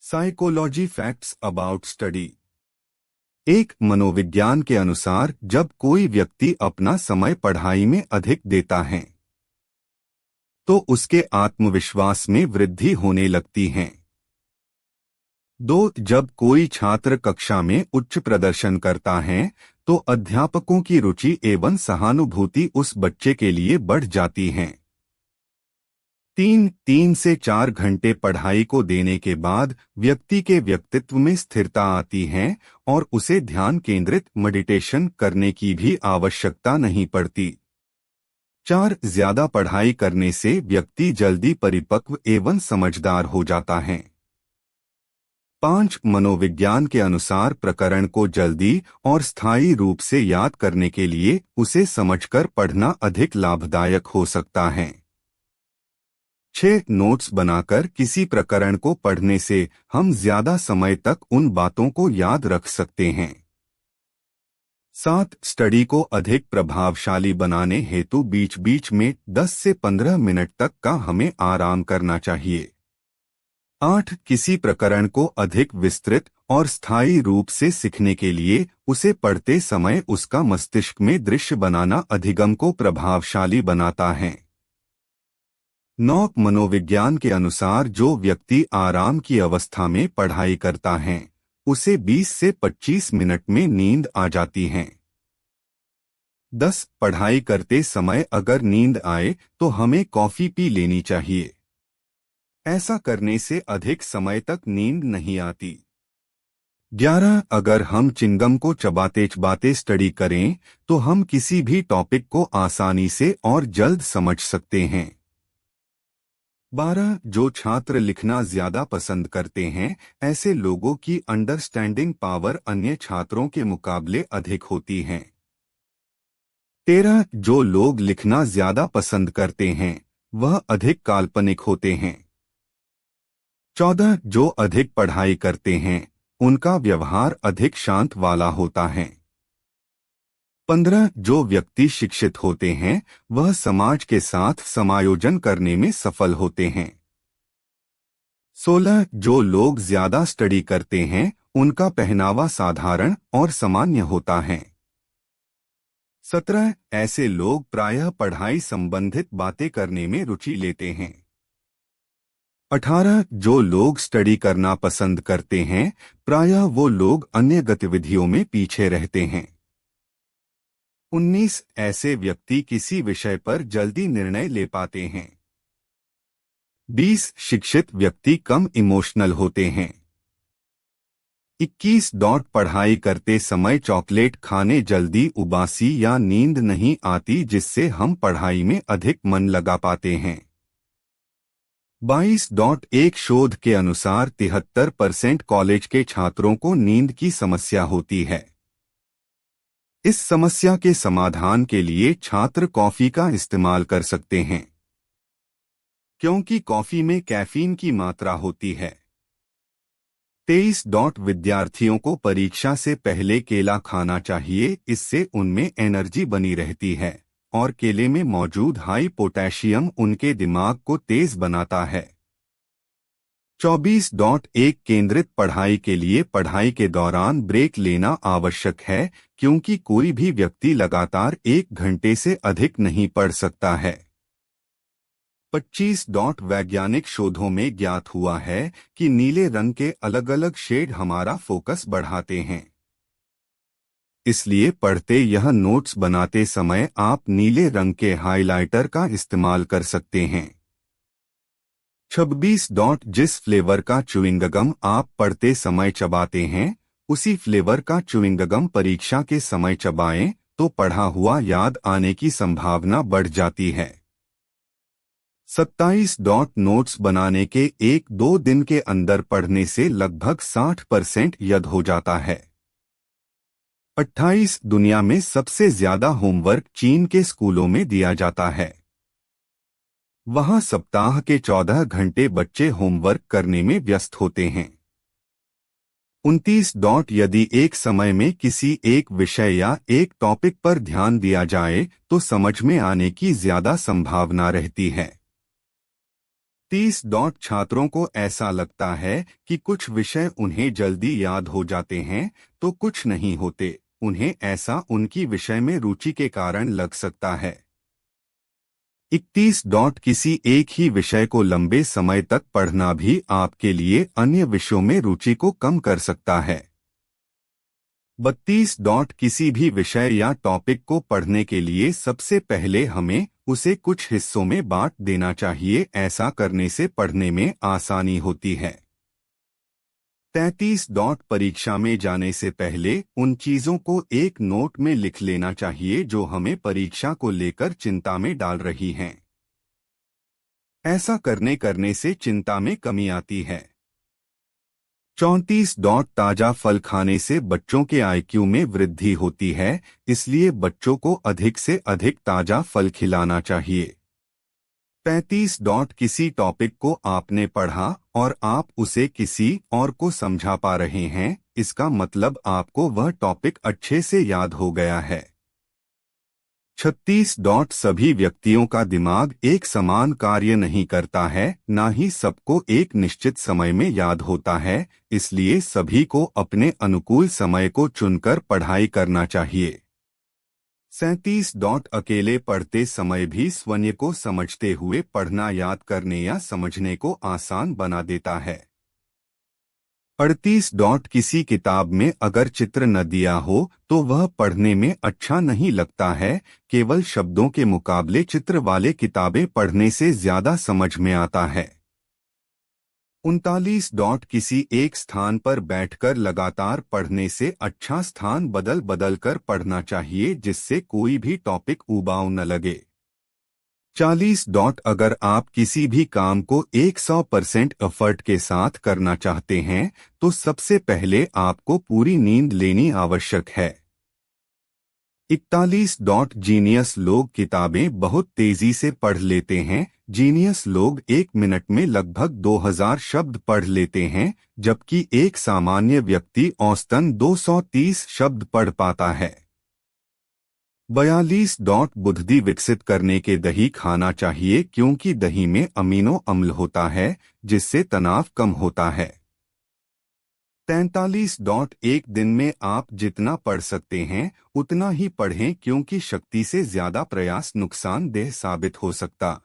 Psychology facts about study. एक मनोविज्ञान के अनुसार जब कोई व्यक्ति अपना समय पढ़ाई में अधिक देता है तो उसके आत्मविश्वास में वृद्धि होने लगती है। जब कोई छात्र कक्षा में उच्च प्रदर्शन करता है तो अध्यापकों की रुचि एवं सहानुभूति उस बच्चे के लिए बढ़ जाती है। 3 से 4 घंटे पढ़ाई को देने के बाद व्यक्ति के व्यक्तित्व में स्थिरता आती है और उसे ध्यान केंद्रित मेडिटेशन करने की भी आवश्यकता नहीं पड़ती। 4 ज्यादा पढ़ाई करने से व्यक्ति जल्दी परिपक्व एवं समझदार हो जाता है। 5 मनोविज्ञान के अनुसार प्रकरण को जल्दी और स्थायी रूप से याद करने के लिए उसे समझकर पढ़ना अधिक लाभदायक हो सकता है। 6 नोट्स बनाकर किसी प्रकरण को पढ़ने से हम ज्यादा समय तक उन बातों को याद रख सकते हैं। 7 स्टडी को अधिक प्रभावशाली बनाने हेतु बीच बीच में 10 से 15 मिनट तक का हमें आराम करना चाहिए। 8 किसी प्रकरण को अधिक विस्तृत और स्थायी रूप से सीखने के लिए उसे पढ़ते समय उसका मस्तिष्क में दृश्य बनाना अधिगम को प्रभावशाली बनाता है। 9 मनोविज्ञान के अनुसार जो व्यक्ति आराम की अवस्था में पढ़ाई करता है उसे 20 से 25 मिनट में नींद आ जाती है। 10 पढ़ाई करते समय अगर नींद आए तो हमें कॉफी पी लेनी चाहिए। ऐसा करने से अधिक समय तक नींद नहीं आती। 11 अगर हम चिंगम को चबाते चबाते स्टडी करें तो हम किसी भी टॉपिक को आसानी से और जल्द समझ सकते हैं। 12 जो छात्र लिखना ज्यादा पसंद करते हैं ऐसे लोगों की अंडरस्टैंडिंग पावर अन्य छात्रों के मुकाबले अधिक होती है। 13 जो लोग लिखना ज्यादा पसंद करते हैं वह अधिक काल्पनिक होते हैं। 14 जो अधिक पढ़ाई करते हैं उनका व्यवहार अधिक शांत वाला होता है। 15 जो व्यक्ति शिक्षित होते हैं वह समाज के साथ समायोजन करने में सफल होते हैं। 16 जो लोग ज्यादा स्टडी करते हैं उनका पहनावा साधारण और सामान्य होता है। 17 ऐसे लोग प्रायः पढ़ाई संबंधित बातें करने में रुचि लेते हैं। 18 जो लोग स्टडी करना पसंद करते हैं प्रायः वो लोग अन्य गतिविधियों में पीछे रहते हैं। 19 ऐसे व्यक्ति किसी विषय पर जल्दी निर्णय ले पाते हैं। 20 शिक्षित व्यक्ति कम इमोशनल होते हैं। 21 पढ़ाई करते समय चॉकलेट खाने जल्दी उबासी या नींद नहीं आती जिससे हम पढ़ाई में अधिक मन लगा पाते हैं। 22 एक शोध के अनुसार 73% कॉलेज के छात्रों को नींद की समस्या होती है। इस समस्या के समाधान के लिए छात्र कॉफी का इस्तेमाल कर सकते हैं क्योंकि कॉफी में कैफीन की मात्रा होती है। 23 विद्यार्थियों को परीक्षा से पहले केला खाना चाहिए, इससे उनमें एनर्जी बनी रहती है और केले में मौजूद हाई पोटेशियम उनके दिमाग को तेज बनाता है। 24 केंद्रित पढ़ाई के लिए पढ़ाई के दौरान ब्रेक लेना आवश्यक है क्योंकि कोई भी व्यक्ति लगातार 1 घंटे से अधिक नहीं पढ़ सकता है। 25 वैज्ञानिक शोधों में ज्ञात हुआ है कि नीले रंग के अलग अलग शेड हमारा फोकस बढ़ाते हैं। इसलिए पढ़ते यह नोट्स बनाते समय आप नीले रंग के हाइलाइटर का इस्तेमाल कर सकते हैं। 26 जिस फ्लेवर का च्युइंगगम आप पढ़ते समय चबाते हैं उसी फ्लेवर का च्युइंगगम परीक्षा के समय चबाएं तो पढ़ा हुआ याद आने की संभावना बढ़ जाती है। 27 नोट्स बनाने के 1-2 दिन के अंदर पढ़ने से लगभग 60% याद हो जाता है। 28 दुनिया में सबसे ज्यादा होमवर्क चीन के स्कूलों में दिया जाता है। वहां सप्ताह के 14 घंटे बच्चे होमवर्क करने में व्यस्त होते हैं। 29 यदि एक समय में किसी एक विषय या एक टॉपिक पर ध्यान दिया जाए तो समझ में आने की ज्यादा संभावना रहती है। 30 छात्रों को ऐसा लगता है कि कुछ विषय उन्हें जल्दी याद हो जाते हैं तो कुछ नहीं होते। उन्हें ऐसा उनकी विषय में रुचि के कारण लग सकता है। 31 किसी एक ही विषय को लंबे समय तक पढ़ना भी आपके लिए अन्य विषयों में रुचि को कम कर सकता है। 32 किसी भी विषय या टॉपिक को पढ़ने के लिए सबसे पहले हमें उसे कुछ हिस्सों में बांट देना चाहिए। ऐसा करने से पढ़ने में आसानी होती है। 33 परीक्षा में जाने से पहले उन चीजों को एक नोट में लिख लेना चाहिए जो हमें परीक्षा को लेकर चिंता में डाल रही हैं। ऐसा करने से चिंता में कमी आती है। 34 ताजा फल खाने से बच्चों के आईक्यू में वृद्धि होती है, इसलिए बच्चों को अधिक से अधिक ताजा फल खिलाना चाहिए। 35 किसी टॉपिक को आपने पढ़ा और आप उसे किसी और को समझा पा रहे हैं, इसका मतलब आपको वह टॉपिक अच्छे से याद हो गया है। 36 सभी व्यक्तियों का दिमाग एक समान कार्य नहीं करता है, ना ही सबको एक निश्चित समय में याद होता है, इसलिए सभी को अपने अनुकूल समय को चुनकर पढ़ाई करना चाहिए। 37 अकेले पढ़ते समय भी स्वयं को समझते हुए पढ़ना याद करने या समझने को आसान बना देता है। 38 किसी किताब में अगर चित्र न दिया हो तो वह पढ़ने में अच्छा नहीं लगता है। केवल शब्दों के मुकाबले चित्र वाले किताबें पढ़ने से ज्यादा समझ में आता है। 39 किसी एक स्थान पर बैठकर लगातार पढ़ने से अच्छा स्थान बदल बदल कर पढ़ना चाहिए, जिससे कोई भी टॉपिक उबाऊ न लगे। 40 अगर आप किसी भी काम को 100% एफर्ट के साथ करना चाहते हैं तो सबसे पहले आपको पूरी नींद लेनी आवश्यक है। 41 जीनियस लोग किताबें बहुत तेजी से पढ़ लेते हैं। जीनियस लोग 1 मिनट में लगभग 2000 शब्द पढ़ लेते हैं, जबकि एक सामान्य व्यक्ति औसतन 230 शब्द पढ़ पाता है। 42 बुद्धि विकसित करने के दही खाना चाहिए, क्योंकि दही में अमीनो अम्ल होता है जिससे तनाव कम होता है। 43 एक दिन में आप जितना पढ़ सकते हैं उतना ही पढ़ें, क्योंकि शक्ति से ज्यादा प्रयास नुकसानदेह साबित हो सकता